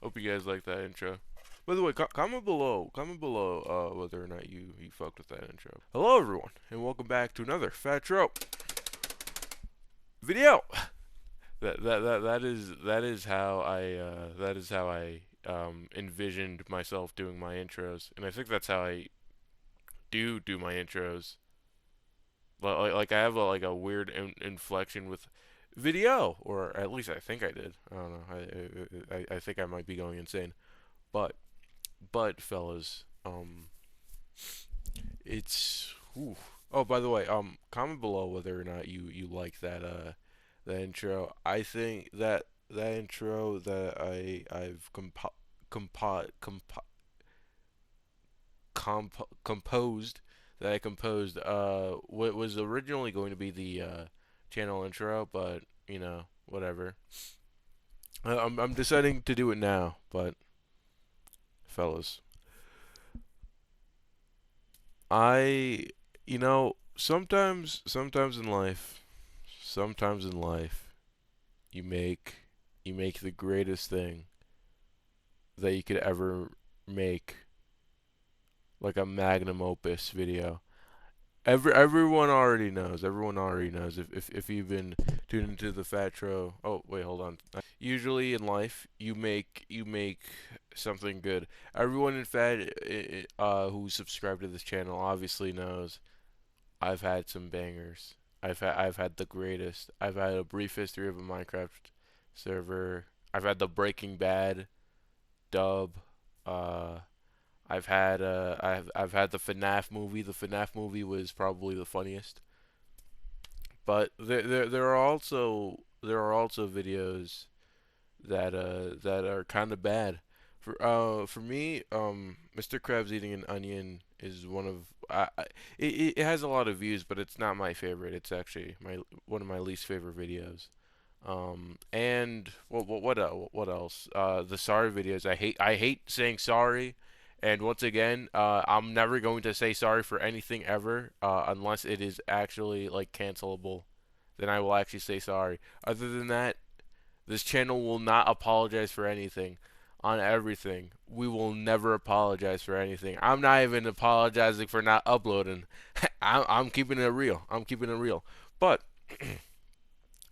Hope you guys like that intro. By the way, comment below, whether or not you fucked with that intro. Hello, everyone, and welcome back to another Fatro video. That is how I envisioned myself doing my intros, and I think that's how I do my intros. Like I have like a weird inflection with video, or at least I think I did. I don't know. I think I might be going insane, but fellas, it's whew. Oh, by the way, comment below whether or not you like that intro. I think that intro that I've composed that I composed what was originally going to be the channel intro, but whatever. I'm deciding to do it now, but fellas, I sometimes in life you make the greatest thing that you could ever make, like a magnum opus video. Everyone already knows. Everyone already knows if you've been tuned into the Fatro. Oh wait, hold on. Usually in life, you make something good. Everyone in Fat who's subscribed to this channel obviously knows I've had some bangers. I've had the greatest. I've had a brief history of a Minecraft server. I've had the Breaking Bad dub. Uh, I've had the FNAF movie. The FNAF movie was probably the funniest. But there are also videos that are kind of bad. For me, Mr. Krabs eating an onion is one of it has a lot of views, but it's not my favorite. It's actually my one of my least favorite videos. And what else? The sorry videos. I hate saying sorry, and once again, I'm never going to say sorry for anything ever, unless it is actually like cancelable. Then I will actually say sorry. Other than that, this channel will not apologize for anything. On everything, we will never apologize for anything. I'm not even apologizing for not uploading. I'm keeping it real. I'm keeping it real. But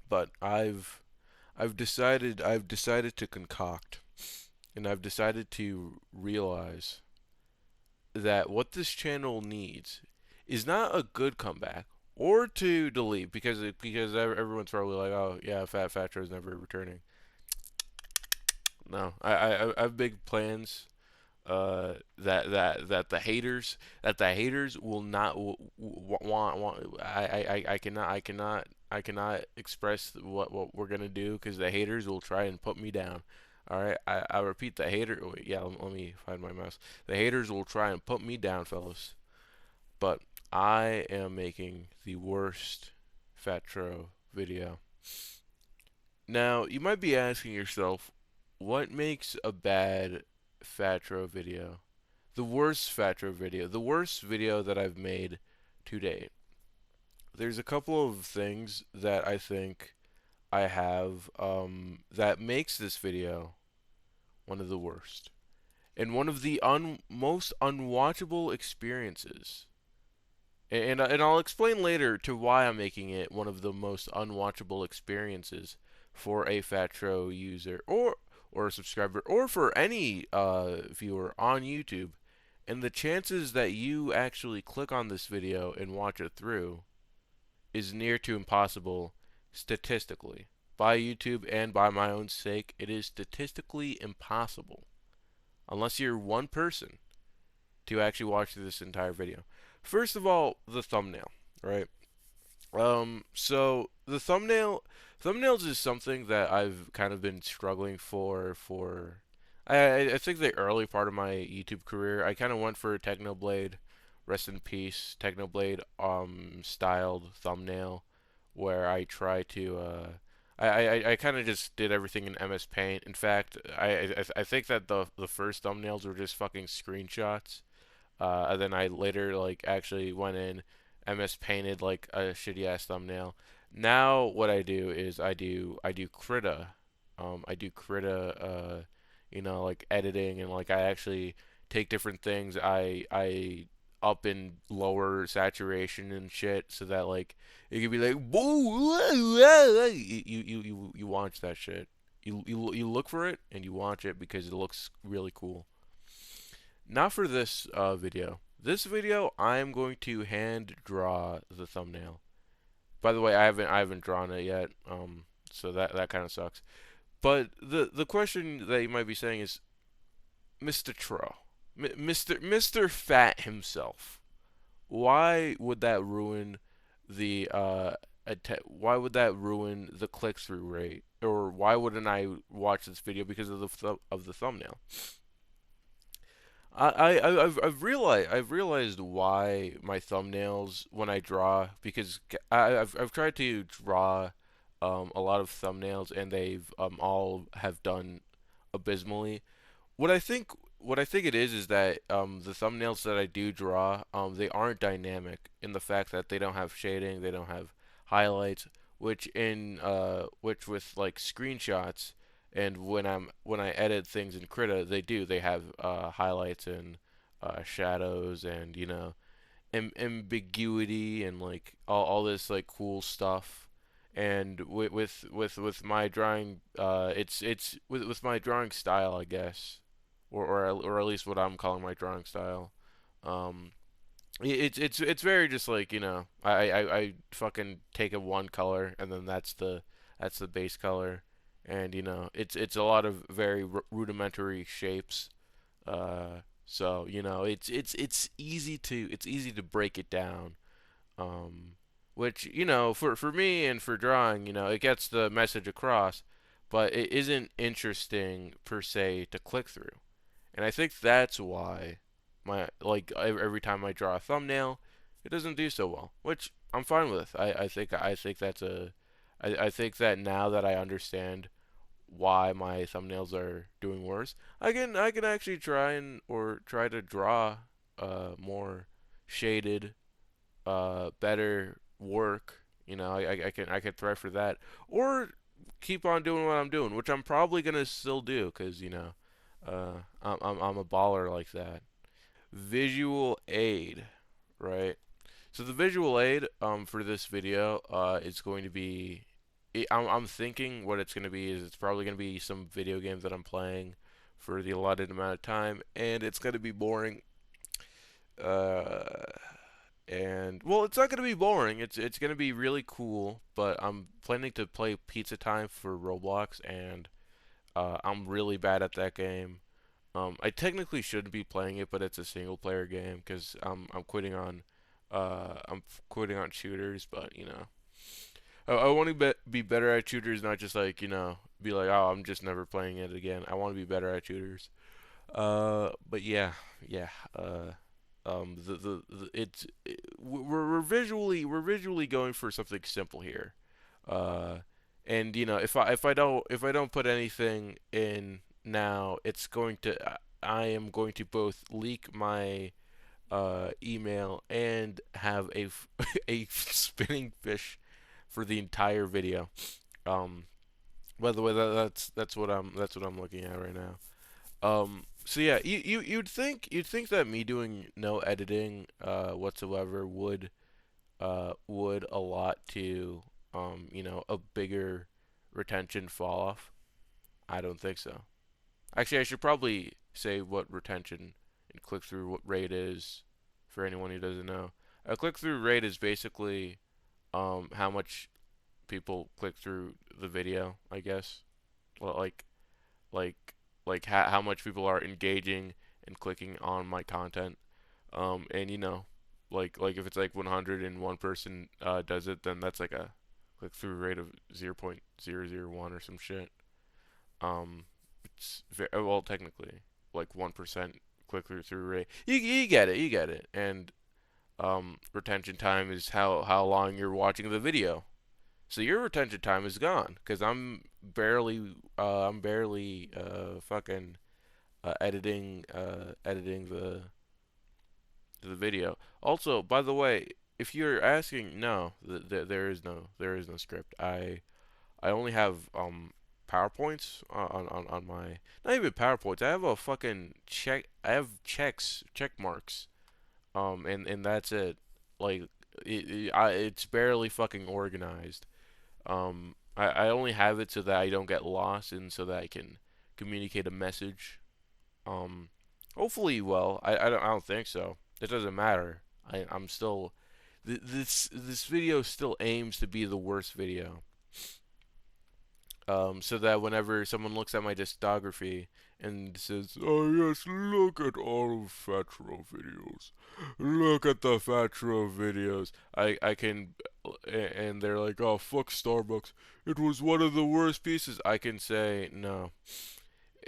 but I've decided to concoct, and I've decided to realize that what this channel needs is not a good comeback or to delete, because everyone's probably like, oh yeah, Fat is never returning. No, I have big plans. That the haters will not want. I cannot express what we're gonna do, because the haters will try and put me down. All right, I repeat, the hater. Wait, yeah, let me find my mouse. The haters will try and put me down, fellas. But I am making the worst Fatro video. Now, you might be asking yourself, what makes a bad Fatro video? The worst Fatro video. The worst video that I've made to date. There's a couple of things that I think I have that makes this video one of the worst. And one of the most unwatchable experiences. And I'll explain later to why I'm making it one of the most unwatchable experiences for a Fatro user, or a subscriber, or for any viewer on YouTube. And the chances that you actually click on this video and watch it through is near to impossible statistically. By YouTube and by my own sake, it is statistically impossible, unless you're one person, to actually watch through this entire video. First of all, the thumbnail, right? So the thumbnails is something that I've kind of been struggling for. I think the early part of my YouTube career, I kind of went for Technoblade, rest in peace, Technoblade styled thumbnail, where I try to I kind of just did everything in MS Paint. In fact, I think that the first thumbnails were just fucking screenshots. And then I later like actually went in MS painted like a shitty ass thumbnail. Now what I do is I do Krita. I do Krita like editing, and like I actually take different things. I up and lower saturation and shit so that like it could be like you watch that shit. You look for it and you watch it because it looks really cool. Not for this video. This video I'm going to hand draw the thumbnail. By the way, I haven't drawn it yet. So that kind of sucks. But the question that you might be saying is, Mr. Tro, Mr. Fat himself, why would that ruin the why would that ruin the click through rate, or why wouldn't I watch this video because of the thumbnail? I've realized why my thumbnails when I draw, because I've tried to draw a lot of thumbnails, and they've all have done abysmally. What I think what I think it is that the thumbnails that I do draw, they aren't dynamic in the fact that they don't have shading, they don't have highlights, which with like screenshots, and when I edit things in Krita, they have highlights and shadows, and ambiguity, and like all this like cool stuff. And with my drawing, it's with my drawing style, I guess, or at least what I'm calling my drawing style. Um, it's very just like, I fucking take a one color, and then that's the base color, and it's a lot of very rudimentary shapes. So it's easy to break it down. Um, which, for me and for drawing, it gets the message across, but it isn't interesting per se to click through. And I think that's why every time I draw a thumbnail, it doesn't do so well, which I'm fine with. I think that's I think that now that I understand why my thumbnails are doing worse, I can actually try to draw more shaded, better work. I could try for that, or keep on doing what I'm doing, which I'm probably gonna still do, because I'm a baller like that. Visual aid, right? So the visual aid for this video is going to be, I'm thinking what it's going to be is it's probably going to be some video game that I'm playing for the allotted amount of time, and it's going to be boring. Uh, and well, it's not going to be boring. It's going to be really cool, but I'm planning to play Pizza Time for Roblox, and I'm really bad at that game. I technically shouldn't be playing it, but it's a single player game because I'm quitting on shooters. But I want to be better at shooters, not just like be like, oh, I'm just never playing it again. I want to be better at shooters. But yeah, yeah. The it's we're visually going for something simple here. Uh, and if I don't put anything in now, I am going to both leak my email and have a spinning fish for the entire video. Um, by the way, that's what I'm looking at right now. So yeah, you'd think that me doing no editing whatsoever would a lot to a bigger retention fall off. I don't think so. Actually, I should probably say what retention and click through rate is for anyone who doesn't know. A click through rate is basically how much people click through the video, I guess. Well, like how much people are engaging and clicking on my content. And like if it's like 100 and one person does it, then that's like a click through rate of 0.001 or some shit. Um, it's well, technically like 1% click through rate. You get it, you get it. And retention time is how long you're watching the video. So your retention time is gone because I'm barely fucking editing the video. Also, by the way, if you're asking, no, there is no script. I only have PowerPoints on my, not even PowerPoints. I have a fucking check. I have check marks. And that's it. Like it's barely fucking organized. I only have it so that I don't get lost and so that I can communicate a message. Um, Hopefully, well, I don't think so. It doesn't matter. I'm still this video still aims to be the worst video. So that whenever someone looks at my discography and says, "Oh yes, look at all of Fatro videos, look at the Fatro videos," I can, and they're like, "Oh fuck Starbucks, it was one of the worst pieces." I can say, no,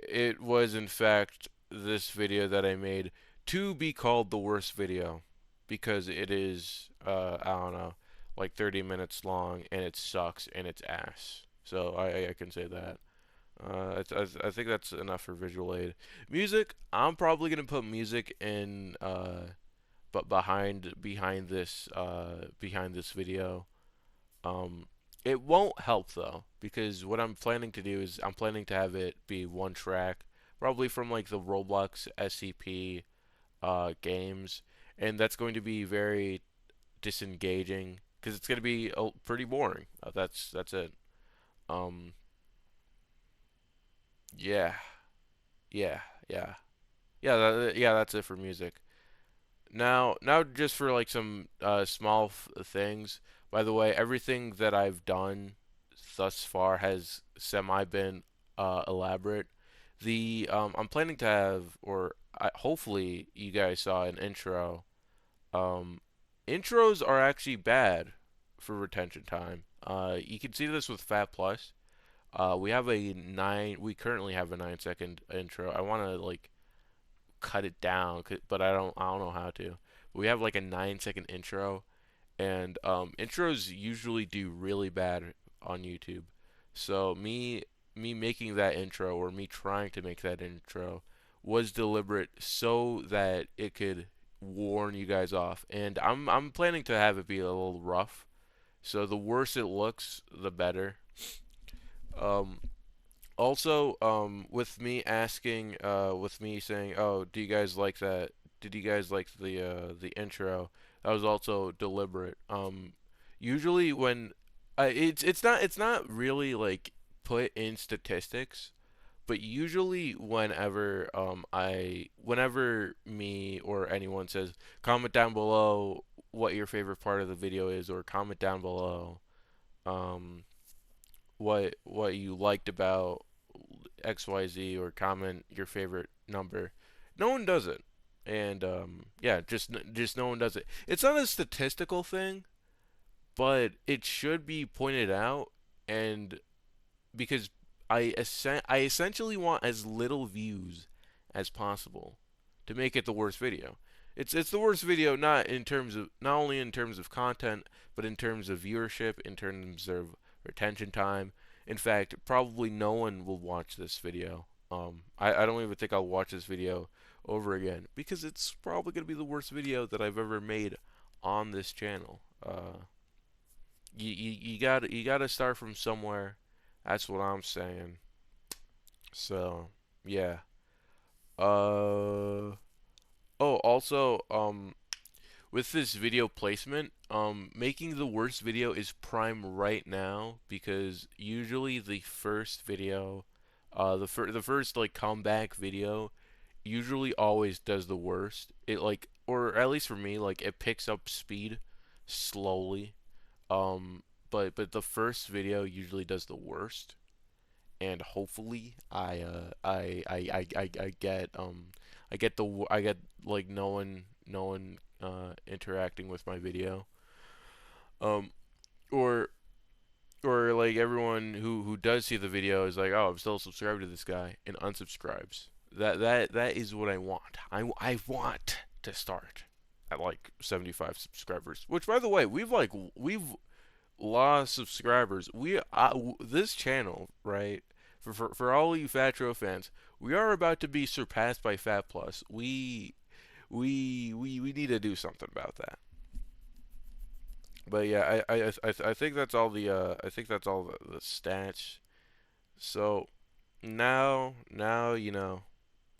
it was in fact this video that I made to be called the worst video because it is I don't know, like 30 minutes long and it sucks and it's ass. So I can say that. I think that's enough for visual aid. Music, I'm probably gonna put music in but behind this video. Um, it won't help though, because what I'm planning to do is I'm planning to have it be one track, probably from like the Roblox SCP games, and that's going to be very disengaging because it's going to be pretty boring. That's it. Um, yeah, yeah, yeah, yeah. That's it for music. Now just for like some small things. By the way, everything that I've done thus far has semi been elaborate. I'm planning to have, or hopefully you guys saw an intro. Um, Intros are actually bad for retention time. You can see this with Fat Plus. We currently have a 9 second intro. I want to like cut it down, but I don't know how to. We have like a 9 second intro, and intros usually do really bad on YouTube. So me making that intro or me trying to make that intro was deliberate so that it could warn you guys off. And I'm planning to have it be a little rough. So the worse it looks, the better. Um, Also, with me saying, "Oh, do you guys like that? Did you guys like the intro?" That was also deliberate. Usually when it's not really like put in statistics, but usually whenever me or anyone says, comment down below what your favorite part of the video is, or comment down below um what you liked about XYZ, or comment your favorite number. No one does it. And yeah, just no one does it. It's not a statistical thing, but it should be pointed out, and because I essentially want as little views as possible to make it the worst video. It's the worst video, not only in terms of content, but in terms of viewership, in terms of retention time. In fact, probably no one will watch this video. I don't even think I'll watch this video over again because it's probably gonna be the worst video that I've ever made on this channel. You gotta start from somewhere. That's what I'm saying. So yeah. Uh oh, also with this video placement, making the worst video is prime right now because usually the first video, the first like comeback video, usually always does the worst. It like, or at least for me, like it picks up speed slowly. But the first video usually does the worst, and hopefully I get like no one interacting with my video, um or like everyone who does see the video is like, oh, I'm still subscribed to this guy, and unsubscribes. That is what I want. I want to start at like 75 subscribers, which by the way, we've lost subscribers. This channel, right? For all you Fatro fans, we are about to be surpassed by Fat Plus. We need to do something about that. But yeah, I think that's all the stats So now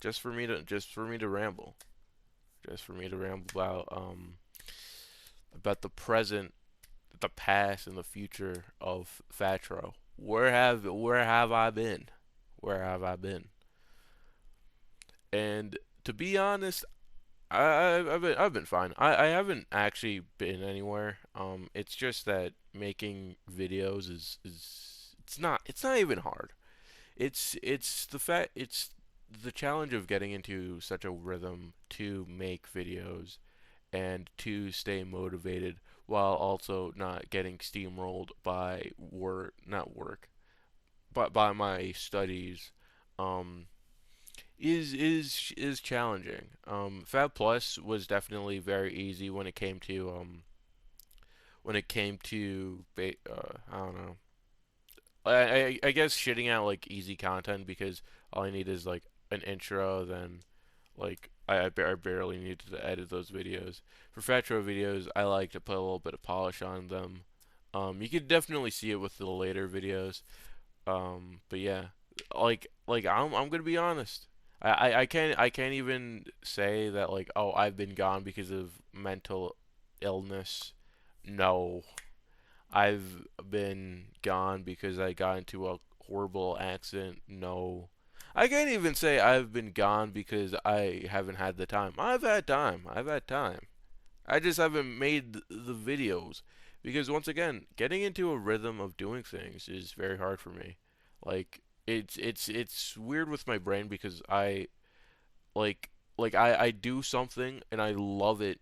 just for me to ramble, just for me to ramble about the present, the past, and the future of Fatro. Where have I been? Where have I been? And to be honest, I've been fine. I haven't actually been anywhere. It's just that making videos is it's not even hard. It's the challenge of getting into such a rhythm to make videos and to stay motivated while also not getting steamrolled by work, not work, but by my studies. Um, is challenging. Fab Plus was definitely very easy when it came to I don't know. I guess shitting out like easy content because all I need is like an intro, then like I barely need to edit those videos. For Fatro videos, I like to put a little bit of polish on them. You could definitely see it with the later videos. But yeah, like I'm gonna be honest. I can't even say that like, oh, I've been gone because of mental illness. No, I've been gone because I got into a horrible accident. No, I can't even say I've been gone because I haven't had the time. I've had time. I've had time. I just haven't made the videos because once again, getting into a rhythm of doing things is very hard for me. Like it's weird with my brain because like I do something and I love it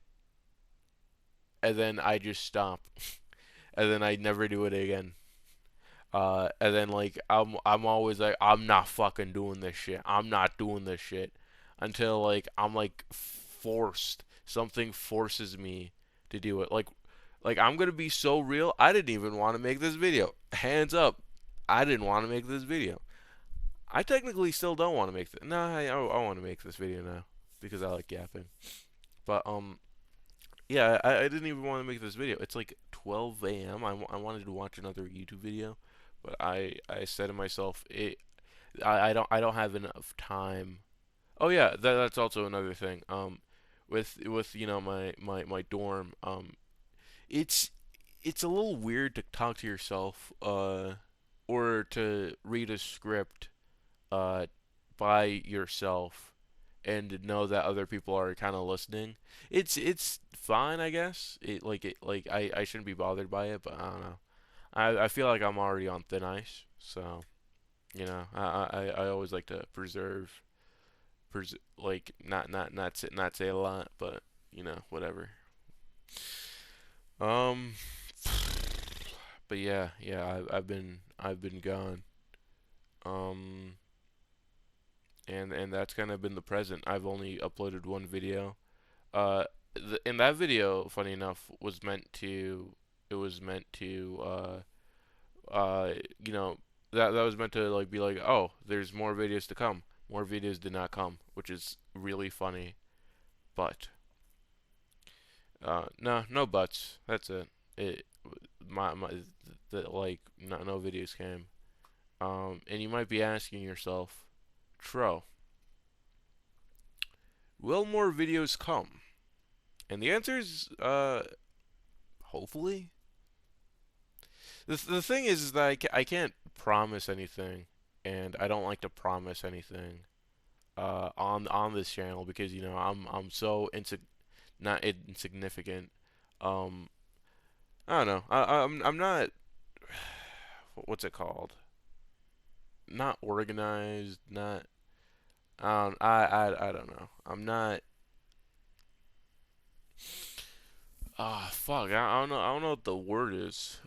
and then I just stop and then I never do it again. And then like I'm always like I'm not fucking doing this shit. I'm not doing this shit until like I'm like forced. Something forces me to do it. Like I'm gonna be so real. I didn't even want to make this video. Hands up, I didn't want to make this video. I technically still don't want to make this. No, I want to make this video now because I like yapping. But yeah, I didn't even want to make this video. It's like 12 a.m. I wanted to watch another YouTube video, but I said to myself, I don't have enough time. Oh yeah, that's also another thing. With my dorm, it's it's a little weird to talk to yourself, or to read a script, uh, by yourself and know that other people are kind of listening. It's fine, I guess. I shouldn't be bothered by it, but I don't know. I feel like I'm already on thin ice, so I always like to like not say a lot, but whatever. Um, but yeah, I've been gone. Um, and that's kind of been the present. I've only uploaded one video. In that video, funny enough, was meant to it was meant to uh you know that was meant to like be like, oh, there's more videos to come. More videos did not come, which is really funny. But no buts. That's it. It my the like no videos came. And you might be asking yourself, Tro, will more videos come? And the answer is hopefully. The thing is that I can't promise anything, and I don't like to promise anything on this channel because I'm so not insignificant. Um, I don't know. I'm not, what's it called? Not organized. Not I don't know. I'm not. Ah, fuck. I don't know. I don't know what the word is.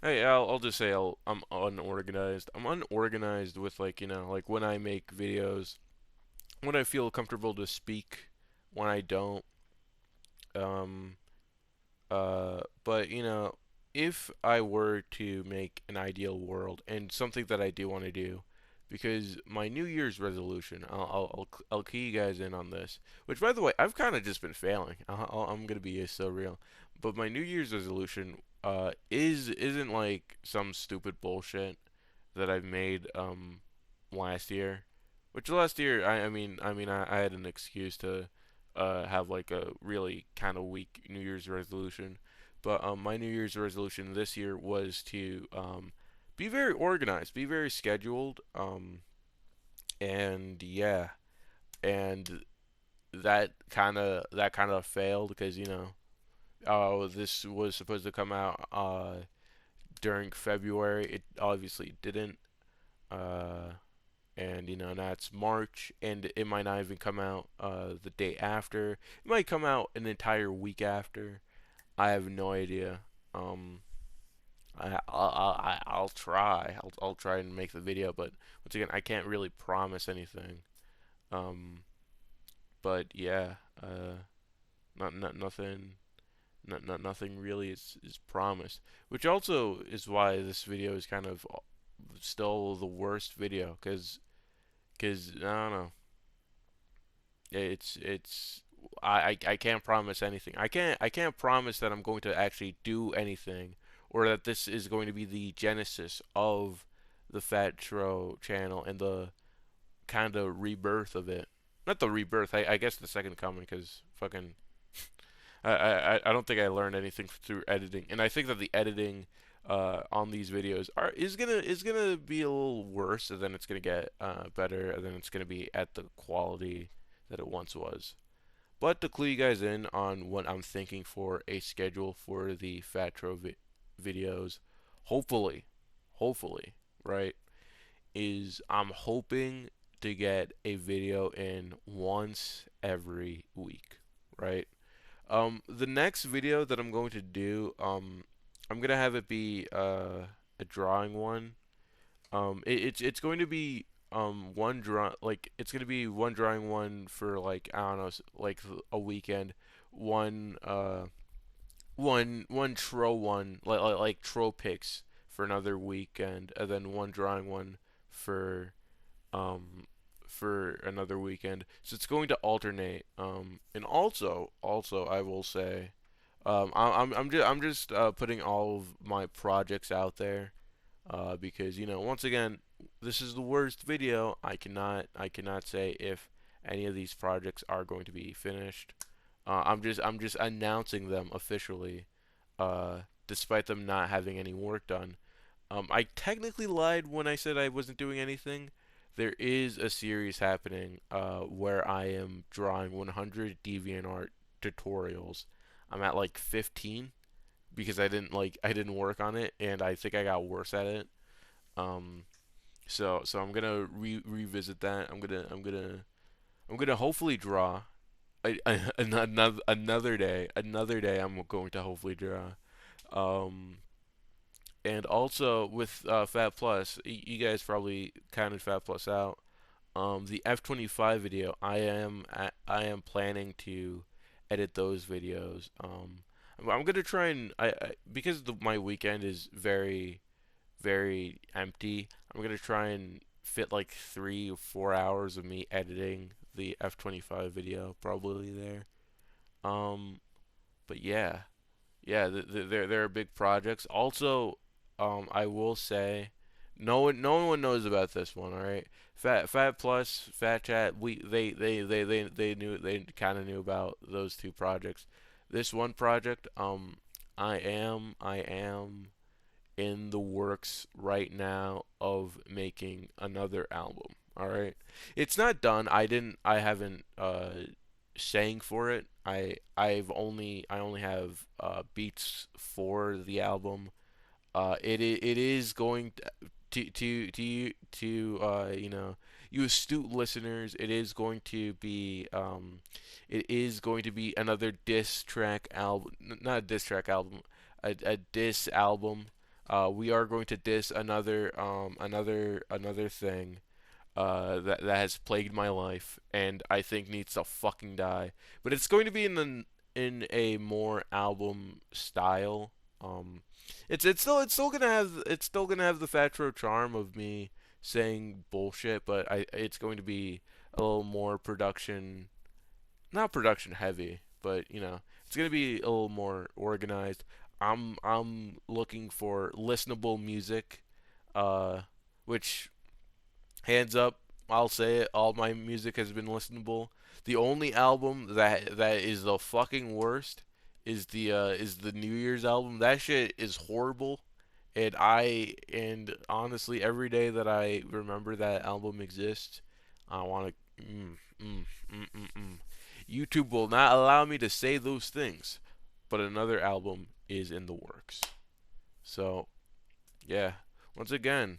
Hey, I'll just say I'm unorganized. I'm unorganized with like when I make videos, when I feel comfortable to speak, when I don't. Um, but if I were to make an ideal world and something that I do want to do, because my New Year's resolution, I'll key you guys in on this. Which, by the way, I've kind of just been failing. I'm gonna be so real. But my New Year's resolution isn't like some stupid bullshit that I've made last year. Which last year, I had an excuse to have like a really kind of weak New Year's resolution. But my New Year's resolution this year was to be very organized, be very scheduled, and yeah, and that kind of failed because this was supposed to come out during February. It obviously didn't. Uh, and now it's March, and it might not even come out the day after. It might come out an entire week after. I have no idea. Um, I'll try. I'll try and make the video, but once again, I can't really promise anything. Um, but yeah, nothing. Nothing really is promised, which also is why this video is kind of still the worst video, because I don't know. It's I can't promise anything. I can't promise that I'm going to actually do anything, or that this is going to be the genesis of the Fat Tro channel and the kind of rebirth of it. Not the rebirth. I guess the second coming, because fucking I don't think I learned anything through editing, and I think that the editing on these videos is gonna be a little worse, and then it's gonna get better, and then it's gonna be at the quality that it once was. But to clue you guys in on what I'm thinking for a schedule for the Fatro videos, hopefully, hopefully, right, is I'm hoping to get a video in once every week, right? The next video that I'm going to do, I'm gonna have it be a drawing one. It's going to be one draw like it's gonna be one drawing one for like I don't know like a weekend, one one tro one like tro pics for another weekend, and then one drawing one for um for another weekend. So it's going to alternate. And also I will say, I'm just putting all of my projects out there, because once again, this is the worst video. I cannot say if any of these projects are going to be finished. I'm just announcing them officially, despite them not having any work done. I technically lied when I said I wasn't doing anything. There is a series happening where I am drawing 100 DeviantArt tutorials. I'm at like 15 because I didn't work on it, and I think I got worse at it. Um, so I'm gonna revisit that. I'm gonna hopefully draw another day. Another day I'm going to hopefully draw. Um, and also with Fat Plus, you guys probably counted Fat Plus out. The F25 video, I am planning to edit those videos. I'm gonna try and because my weekend is very very empty. I'm gonna try and fit like 3 or 4 hours of me editing the F25 video probably there. Um, but yeah, yeah, there are big projects. Also, I will say, no one knows about this one. All right, Fat Plus, Fat Chat. They kind of knew about those two projects. This one project, I am in the works right now of making another album. All right, it's not done. I haven't sang for it. I only have beats for the album. It is going to you astute listeners. It is going to be another diss track album, not a diss track album, a diss album. We are going to diss another thing that has plagued my life, and I think needs to fucking die. But it's going to be in a more album style. Um, it's still gonna have the Fatro charm of me saying bullshit, but it's going to be a little more production, not production heavy, but it's gonna be a little more organized. I'm looking for listenable music, uh, which hands up, I'll say it, all my music has been listenable. The only album that is the fucking worst is the New Year's album. That shit is horrible. And honestly, every day that I remember that album exists, I want to YouTube will not allow me to say those things, but another album is in the works. So, yeah. Once again,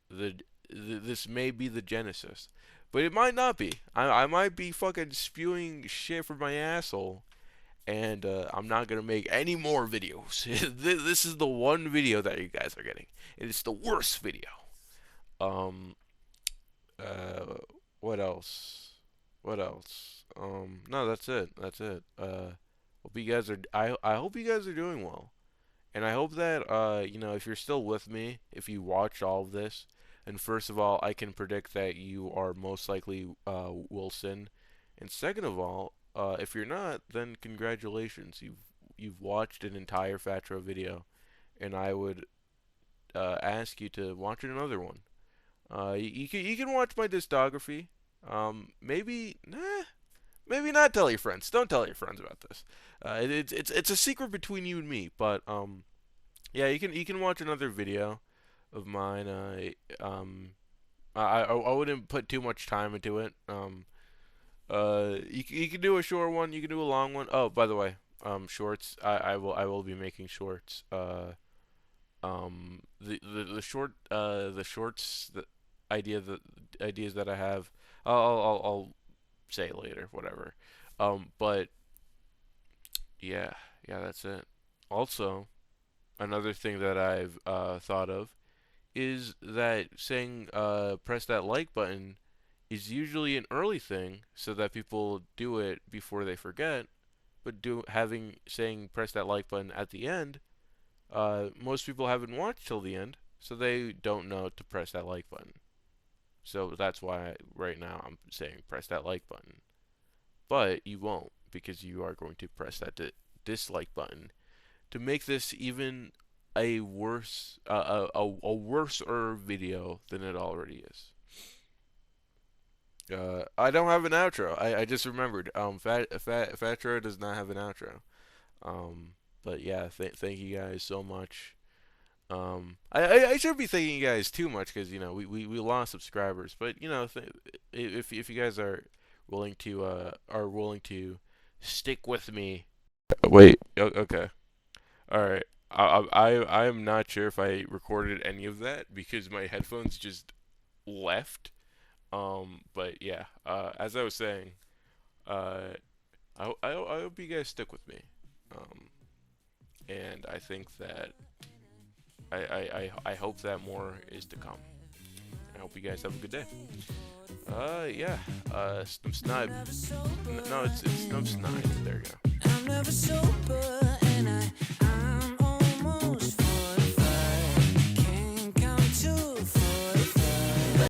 the this may be the genesis, but it might not be. I might be fucking spewing shit from my asshole, and I'm not gonna make any more videos. This is the one video that you guys are getting. It's the worst video. Um. Uh. What else? What else? No, that's it. That's it. Hope you guys are. I hope you guys are doing well. And I hope that if you're still with me, if you watch all of this, and first of all, I can predict that you are most likely Wilson, and second of all, if you're not, then congratulations, you've watched an entire Fatro video, and I would ask you to watch another one. You can watch my discography. Maybe nah, maybe not tell your friends. Don't tell your friends about this. It's a secret between you and me. But yeah, you can watch another video of mine. I wouldn't put too much time into it. You can do a short one. You can do a long one. Oh, by the way, shorts. I will be making shorts. The short the shorts the the ideas that I have. I'll say later. Whatever. But yeah, yeah, that's it. Also, another thing that I've thought of is that saying press that like button is usually an early thing so that people do it before they forget, but do having saying press that like button at the end, most people haven't watched till the end, so they don't know to press that like button. So that's why right now I'm saying press that like button. But you won't because you are going to press that dislike button to make this even a a worser video than it already is. I don't have an outro. I just remembered. Fatro does not have an outro. But yeah, thank you guys so much. I shouldn't be thanking you guys too much because we lost subscribers. But if you guys are willing to stick with me. Wait. Okay. All right. I am not sure if I recorded any of that because my headphones just left. But yeah. As I was saying, I hope you guys stick with me. And I think that I hope that more is to come. I hope you guys have a good day. Yeah. Snub Snide. No, it's Snub Snide. There you go. I'm never sober and I